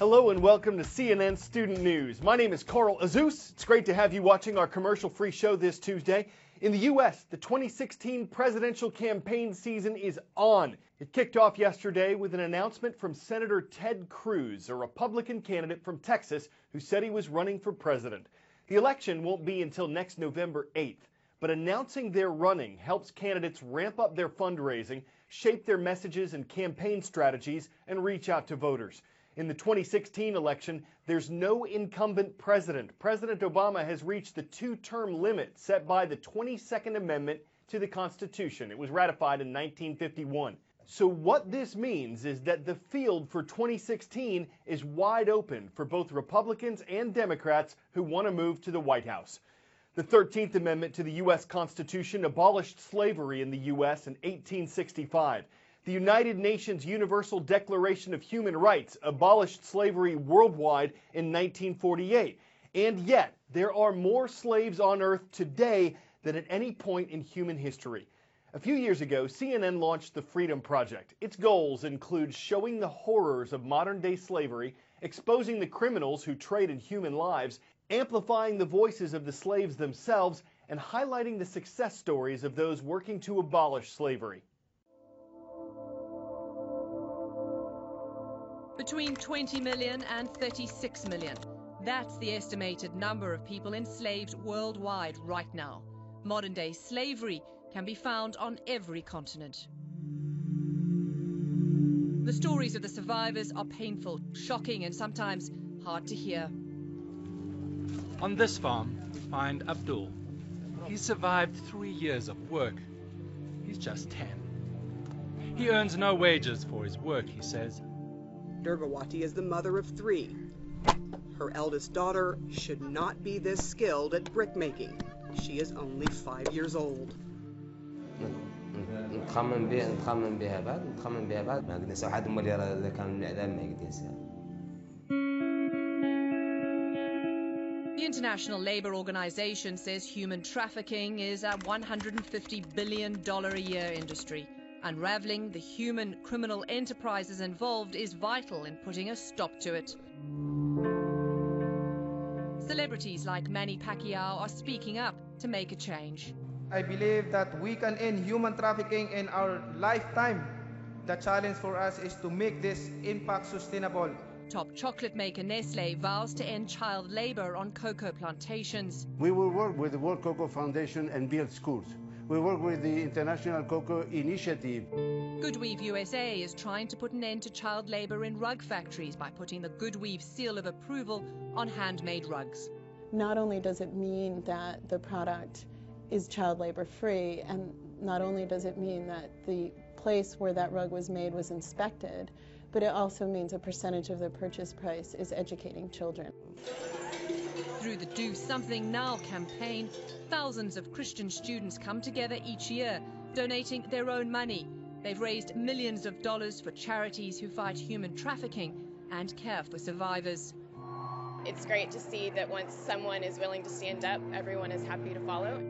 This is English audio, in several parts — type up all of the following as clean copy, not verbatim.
Hello and welcome to CNN Student News. My name is Carl Azus. It's great to have you watching our commercial-free show this Tuesday. In the U.S., the 2016 presidential campaign season is on. It kicked off yesterday with an announcement from Senator Ted Cruz, a Republican candidate from Texas who said he was running for president. The election won't be until next November 8th, but announcing they're running helps candidates ramp up their fundraising, shape their messages and campaign strategies, and reach out to voters. In the 2016 election, there's no incumbent president. President Obama has reached the two-term limit set by the 22nd Amendment to the Constitution. It was ratified in 1951. So what this means is that the field for 2016 is wide open for both Republicans and Democrats who want to move to the White House. The 13th Amendment to the U.S. Constitution abolished slavery in the U.S. in 1865. The United Nations Universal Declaration of Human Rights abolished slavery worldwide in 1948. And yet, there are more slaves on Earth today than at any point in human history. A few years ago, CNN launched the Freedom Project. Its goals include showing the horrors of modern-day slavery, exposing the criminals who trade in human lives, amplifying the voices of the slaves themselves, and highlighting the success stories of those working to abolish slavery. Between 20 million and 36 million. That's the estimated number of people enslaved worldwide right now. Modern-day slavery can be found on every continent. The stories of the survivors are painful, shocking, and sometimes hard to hear. On this farm, we find Abdul. He's survived 3 years of work. He's just 10. He earns no wages for his work, he says. Durgawati is the mother of 3. Her eldest daughter should not be this skilled at brickmaking. She is only 5 years old. The International Labour Organization says human trafficking is a $150 billion a year industry. Unraveling the human criminal enterprises involved is vital in putting a stop to it. Celebrities like Manny Pacquiao are speaking up to make a change. I believe that we can end human trafficking in our lifetime. The challenge for us is to make this impact sustainable. Top chocolate maker Nestle vows to end child labor on cocoa plantations. We will work with the World Cocoa Foundation and build schools. We work with the International Cocoa Initiative. Goodweave USA is trying to put an end to child labor in rug factories by putting the Goodweave seal of approval on handmade rugs. Not only does it mean that the product is child labor free, and not only does it mean that the place where that rug was made was inspected, but it also means a percentage of the purchase price is educating children. Through the Do Something Now campaign, thousands of Christian students come together each year, donating their own money. They've raised millions of dollars for charities who fight human trafficking and care for survivors. It's great to see that once someone is willing to stand up, everyone is happy to follow.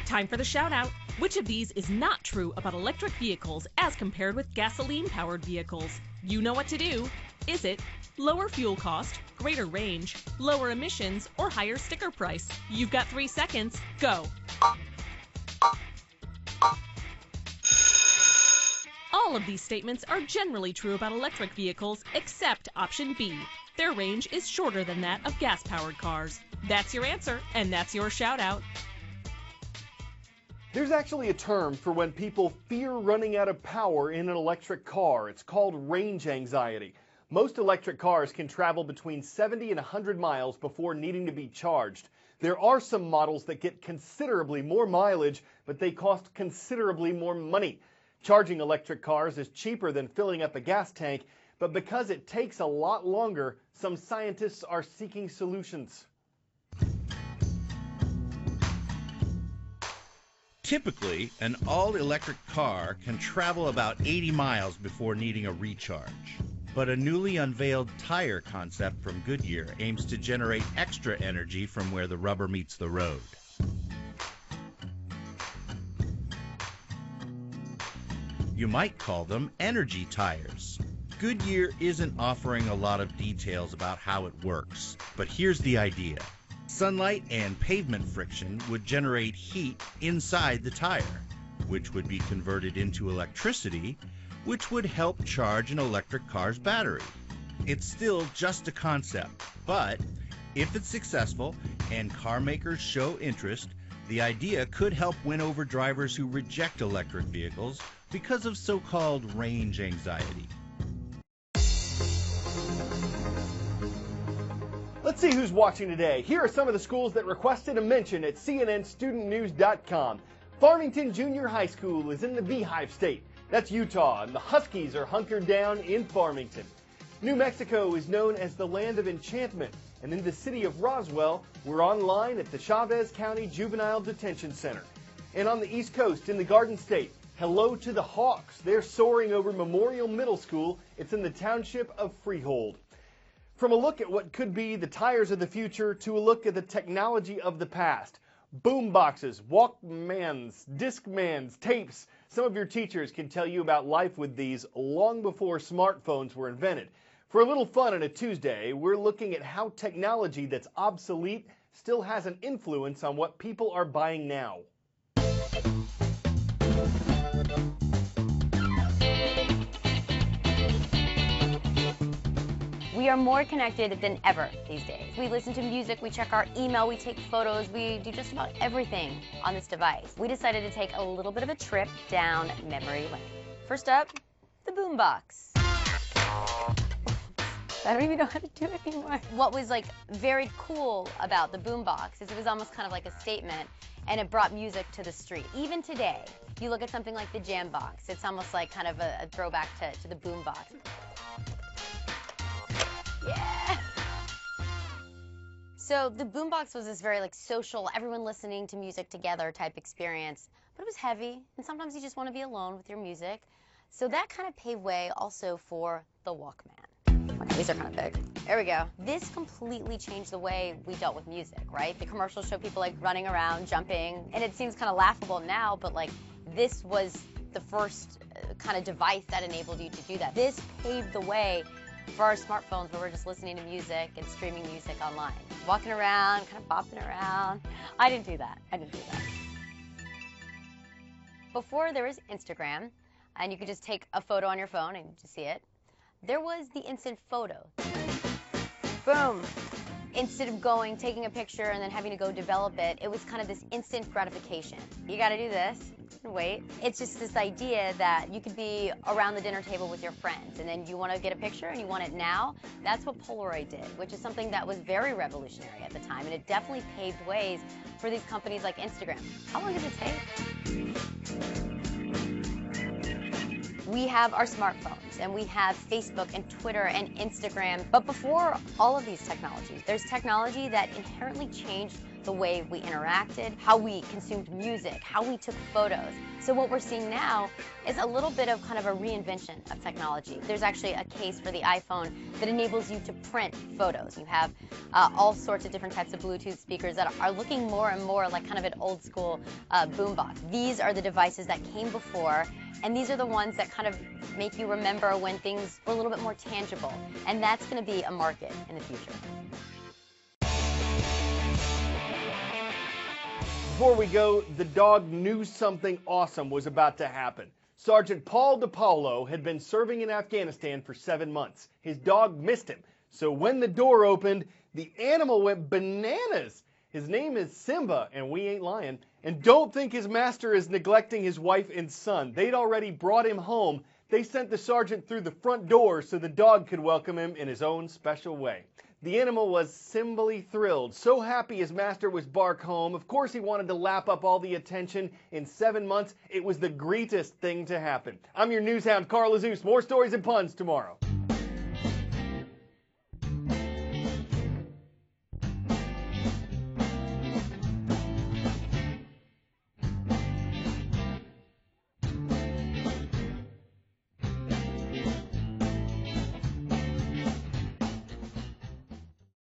Time for the shout out. Which of these is not true about electric vehicles as compared with gasoline-powered vehicles? You know what to do. Is it lower fuel cost, greater range, lower emissions, or higher sticker price? You've got 3 seconds. Go. All of these statements are generally true about electric vehicles, except option B. Their range is shorter than that of gas-powered cars. That's your answer, and that's your shout-out. There's actually a term for when people fear running out of power in an electric car. It's called range anxiety. Most electric cars can travel between 70 and 100 miles before needing to be charged. There are some models that get considerably more mileage, but they cost considerably more money. Charging electric cars is cheaper than filling up a gas tank, but because it takes a lot longer, some scientists are seeking solutions. Typically, an all-electric car can travel about 80 miles before needing a recharge. But a newly unveiled tire concept from Goodyear aims to generate extra energy from where the rubber meets the road. You might call them energy tires. Goodyear isn't offering a lot of details about how it works, but here's the idea. Sunlight and pavement friction would generate heat inside the tire, which would be converted into electricity, which would help charge an electric car's battery. It's still just a concept, but if it's successful and car makers show interest, the idea could help win over drivers who reject electric vehicles because of so-called range anxiety. Let's see who's watching today. Here are some of the schools that requested a mention at CNNStudentNews.com. Farmington Junior High School is in the Beehive State. That's Utah, and the Huskies are hunkered down in Farmington. New Mexico is known as the land of enchantment, and in the city of Roswell, we're online at the Chavez County Juvenile Detention Center. And on the East Coast, in the Garden State, hello to the Hawks. They're soaring over Memorial Middle School. It's in the township of Freehold. From a look at what could be the tires of the future to a look at the technology of the past. Boom boxes, Walkmans, Discmans, tapes. Some of your teachers can tell you about life with these long before smartphones were invented. For a little fun on a Tuesday, we're looking at how technology that's obsolete still has an influence on what people are buying now. We are more connected than ever these days. We listen to music, we check our email, we take photos, we do just about everything on this device. We decided to take a little bit of a trip down memory lane. First up, the boombox. I don't even know how to do it anymore. What was like very cool about the boombox is it was almost kind of like a statement, and it brought music to the street. Even today, you look at something like the Jambox, it's almost like kind of a throwback to the boombox. Yeah. So the boombox was this very like social, everyone listening to music together type experience, but it was heavy, and sometimes you just want to be alone with your music. So that kind of paved way also for the Walkman. Okay, these are kind of big. There we go. This completely changed the way we dealt with music, right? The commercials show people like running around, jumping, and it seems kind of laughable now, but like this was the first kind of device that enabled you to do that. This paved the way for our smartphones where we're just listening to music and streaming music online. Walking around, kind of bopping around. I didn't do that. Before there was Instagram, and you could just take a photo on your phone and just see it, there was the instant photo. Boom. Instead of taking a picture and then having to go develop it, it was kind of this instant gratification. You gotta do this and wait. It's just this idea that you could be around the dinner table with your friends and then you wanna get a picture and you want it now. That's what Polaroid did, which is something that was very revolutionary at the time, and it definitely paved ways for these companies like Instagram. How long did it take? We have our smartphones, and we have Facebook and Twitter and Instagram. But before all of these technologies, there's technology that inherently changed the way we interacted, how we consumed music, how we took photos. So what we're seeing now is a little bit of kind of a reinvention of technology. There's actually a case for the iPhone that enables you to print photos. You have all sorts of different types of Bluetooth speakers that are looking more and more like kind of an old school boombox. These are the devices that came before, and these are the ones that kind of make you remember when things were a little bit more tangible. And that's going to be a market in the future. Before we go, the dog knew something awesome was about to happen. Sergeant Paul DiPaolo had been serving in Afghanistan for 7 months. His dog missed him, so when the door opened, the animal went bananas. His name is Simba, and we ain't lying. And don't think his master is neglecting his wife and son. They'd already brought him home. They sent the sergeant through the front door so the dog could welcome him in his own special way. The animal was simply thrilled, so happy his master was back home. Of course he wanted to lap up all the attention. In 7 months, it was the greatest thing to happen. I'm your news hound, Carl Azuz. More stories and puns tomorrow.